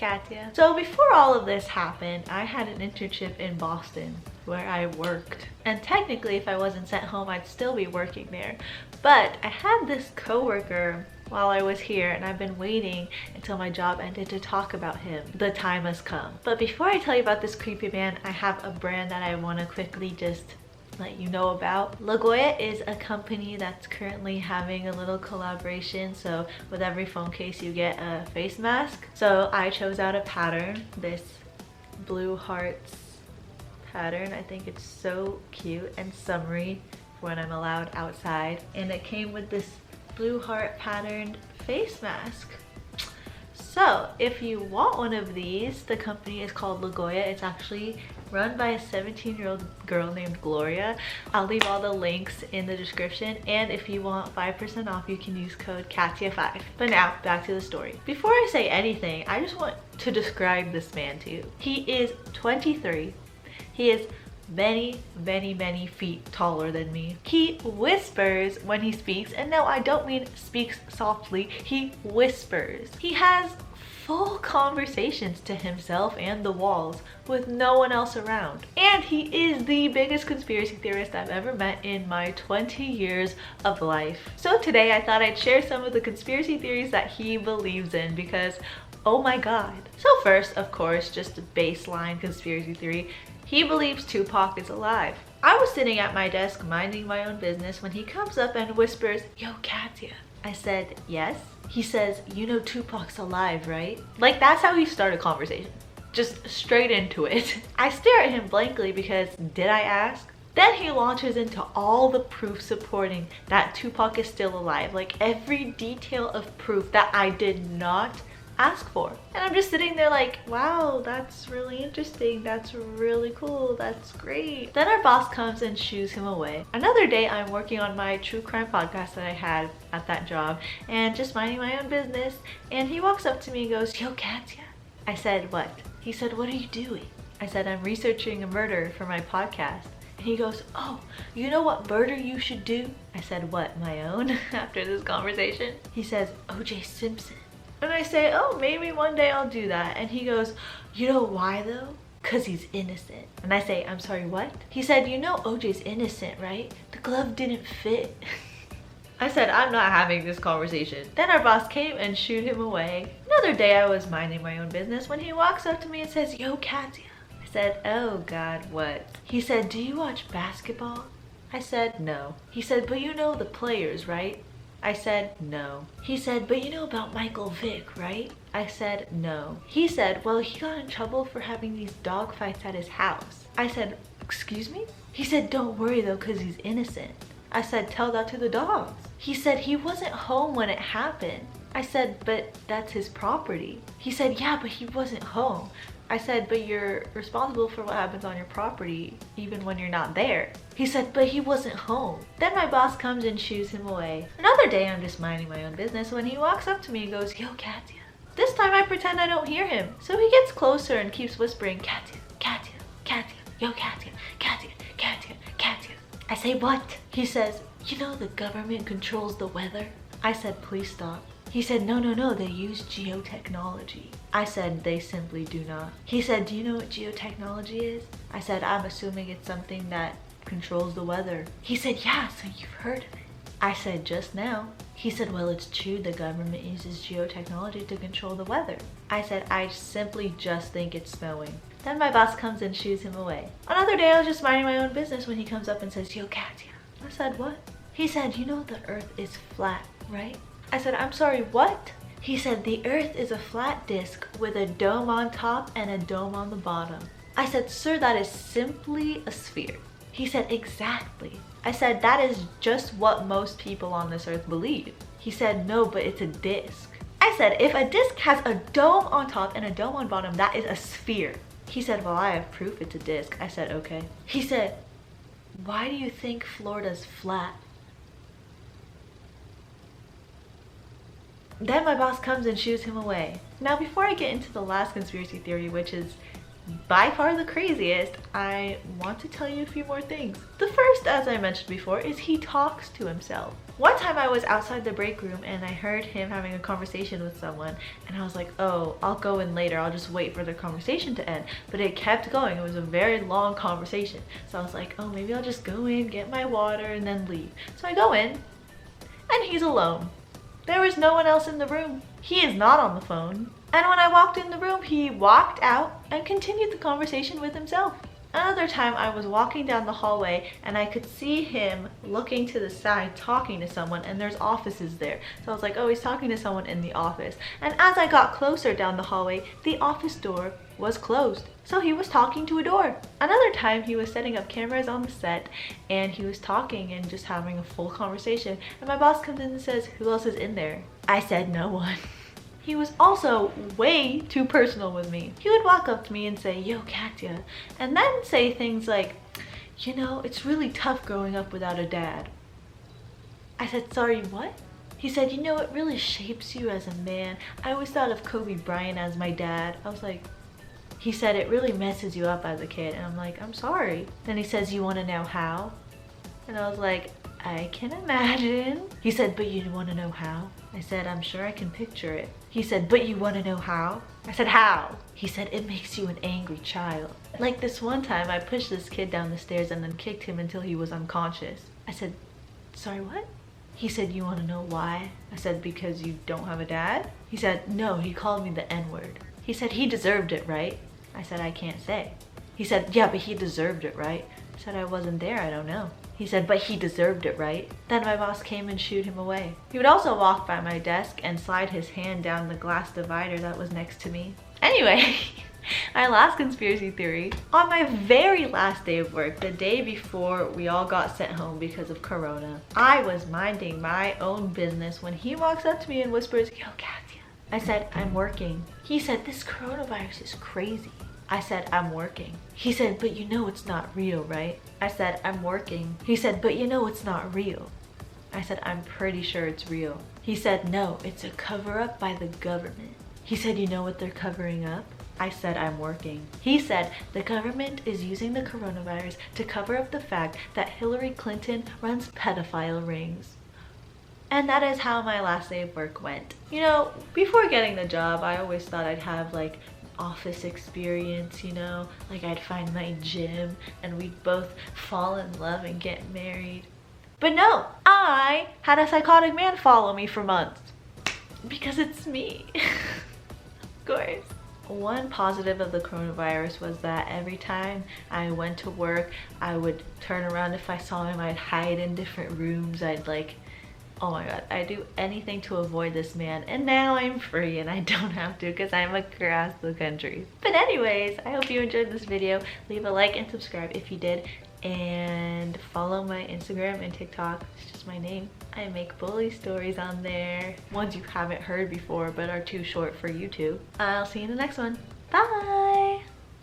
Katya. So before all of this happened, I had an internship in Boston where I worked. And technically, if I wasn't sent home, I'd still be working there. But I had this coworker while I was here, and I've been waiting until my job ended to talk about him. The time has come. But before I tell you about this creepy man, I have a brand that I want to quickly just let you know about. LaGoya is a company that's currently having a little collaboration. So with every phone case you get a face mask. So I chose out a pattern, this blue hearts pattern. I think it's so cute and summery for when I'm allowed outside. And it came with this blue heart patterned face mask. So if you want one of these, the company is called LaGoya. It's actually run by a 17-year-old girl named Gloria. I'll leave all the links in the description, and if you want 5% off, you can use code Katya5. But now back to the story. Before I say anything, I just want to describe this man to you. He is 23. He is many feet taller than me. He whispers when he speaks, and no, I don't mean speaks softly. He whispers. He has full conversations to himself and the walls with no one else around. And he is the biggest conspiracy theorist I've ever met in my 20 years of life. So today I thought I'd share some of the conspiracy theories that he believes in, because oh my god. So first, of course, just a baseline conspiracy theory. He believes Tupac is alive. I was sitting at my desk minding my own business when he comes up and whispers, "Yo, Katya." I said, "Yes." He says, "You know Tupac's alive, right?" Like, that's how he started a conversation. Just straight into it. I stare at him blankly because, did I ask? Then he launches into all the proof supporting that Tupac is still alive. Like, every detail of proof that I did not ask for. And I'm just sitting there like, wow, that's really interesting, that's really cool, that's great. Then our boss comes and shoos him away. Another day I'm working on my true crime podcast that I had at that job and just minding my own business, and he walks up to me and goes, "Yo, Katya." I said, "What?" He said, "What are you doing?" I said, "I'm researching a murder for my podcast." And he goes, "Oh, you know what murder you should do?" I said, "What, my own?" After this conversation. He says, "O.J. Simpson." And I say, "Oh, maybe one day I'll do that." And he goes, "You know why though? 'Cause he's innocent." And I say, "I'm sorry, what?" He said, "You know OJ's innocent, right? The glove didn't fit." I said, "I'm not having this conversation." Then our boss came and shooed him away. Another day I was minding my own business when he walks up to me and says, "Yo, Katya." I said, "Oh God, what?" He said, "Do you watch basketball?" I said, "No." He said, "But you know the players, right?" I said, "No." He said, "But you know about Michael Vick, right?" I said, "No." He said, "Well, he got in trouble for having these dog fights at his house." I said, "Excuse me?" He said, "Don't worry though, 'cause he's innocent." I said, "Tell that to the dogs." He said, "He wasn't home when it happened." I said, "But that's his property." He said, "Yeah, but he wasn't home." I said, "But you're responsible for what happens on your property, even when you're not there." He said, "But he wasn't home." Then my boss comes and shoos him away. Another day I'm just minding my own business when he walks up to me and goes, "Yo, Katya." This time I pretend I don't hear him. So he gets closer and keeps whispering, "Katya, Katya, Katya, yo, Katya, Katya, Katya, Katya." I say, "What?" He says, "You know the government controls the weather?" I said, "Please stop." He said, no, they use geotechnology." I said, "They simply do not." He said, "Do you know what geotechnology is?" I said, "I'm assuming it's something that controls the weather." He said, "Yeah, so you've heard of it." I said, "Just now." He said, "Well, it's true, the government uses geotechnology to control the weather." I said, "I simply just think it's snowing." Then my boss comes and shoos him away. Another day I was just minding my own business when he comes up and says, "Yo, Katya." I said, "What?" He said, "You know the earth is flat, right?" I said, "I'm sorry, what?" He said, "The earth is a flat disc with a dome on top and a dome on the bottom." I said, "Sir, that is simply a sphere." He said, "Exactly." I said, "That is just what most people on this earth believe." He said, "No, but it's a disc." I said, "If a disc has a dome on top and a dome on bottom, that is a sphere." He said, "Well, I have proof it's a disc." I said, "Okay." He said, "Why do you think Florida's flat?" Then my boss comes and shoos him away. Now, before I get into the last conspiracy theory, which is by far the craziest, I want to tell you a few more things. The first, as I mentioned before, is he talks to himself. One time I was outside the break room and I heard him having a conversation with someone, and I was like, oh, I'll go in later, I'll just wait for the conversation to end. But it kept going. It was a very long conversation. So I was like, oh, maybe I'll just go in, get my water, and then leave. So I go in and he's alone. There was no one else in the room. He is not on the phone. And when I walked in the room, he walked out and continued the conversation with himself. Another time I was walking down the hallway and I could see him looking to the side talking to someone, and there's offices there. So I was like, oh, he's talking to someone in the office. And as I got closer down the hallway, the office door was closed. So he was talking to a door. Another time he was setting up cameras on the set and he was talking and just having a full conversation. And my boss comes in and says, who else is in there? I said, no one. He was also way too personal with me. He would walk up to me and say, yo, Katya, and then say things like, you know, it's really tough growing up without a dad. I said, sorry, what? He said, you know, it really shapes you as a man. I always thought of Kobe Bryant as my dad. I was like, he said, it really messes you up as a kid. And I'm like, I'm sorry. Then he says, you want to know how? And I was like, I can imagine. He said, but you want to know how? I said, I'm sure I can picture it. He said, but you want to know how? I said, how? He said, it makes you an angry child. Like this one time, I pushed this kid down the stairs and then kicked him until he was unconscious. I said, sorry, what? He said, you want to know why? I said, because you don't have a dad? He said, no, he called me the N-word. He said, he deserved it, right? I said, I can't say. He said, yeah, but he deserved it, right? I said, I wasn't there, I don't know. He said, but he deserved it, right? Then my boss came and shooed him away. He would also walk by my desk and slide his hand down the glass divider that was next to me. Anyway, my last conspiracy theory. On my very last day of work, the day before we all got sent home because of Corona, I was minding my own business when he walks up to me and whispers, yo, Katya. I said, I'm working. He said, this coronavirus is crazy. I said, I'm working. He said, but you know it's not real, right? I said, I'm working. He said, but you know it's not real. I said, I'm pretty sure it's real. He said, no, it's a cover-up by the government. He said, you know what they're covering up? I said, I'm working. He said, the government is using the coronavirus to cover up the fact that Hillary Clinton runs pedophile rings. And that is how my last day of work went. You know, before getting the job, I always thought I'd have like office experience, you know, like I'd find my gym and we'd both fall in love and get married. But no, I had a psychotic man follow me for months because it's me. Of course. One positive of the coronavirus was that every time I went to work, I would turn around. If I saw him, I'd hide in different rooms. I'd like, oh my god, I do anything to avoid this man, and now I'm free and I don't have to because I'm across the country. But anyways, I hope you enjoyed this video. Leave a like and subscribe if you did, and follow my Instagram and TikTok. It's just my name. I make bully stories on there, ones you haven't heard before but are too short for YouTube. I'll see you in the next one. Bye!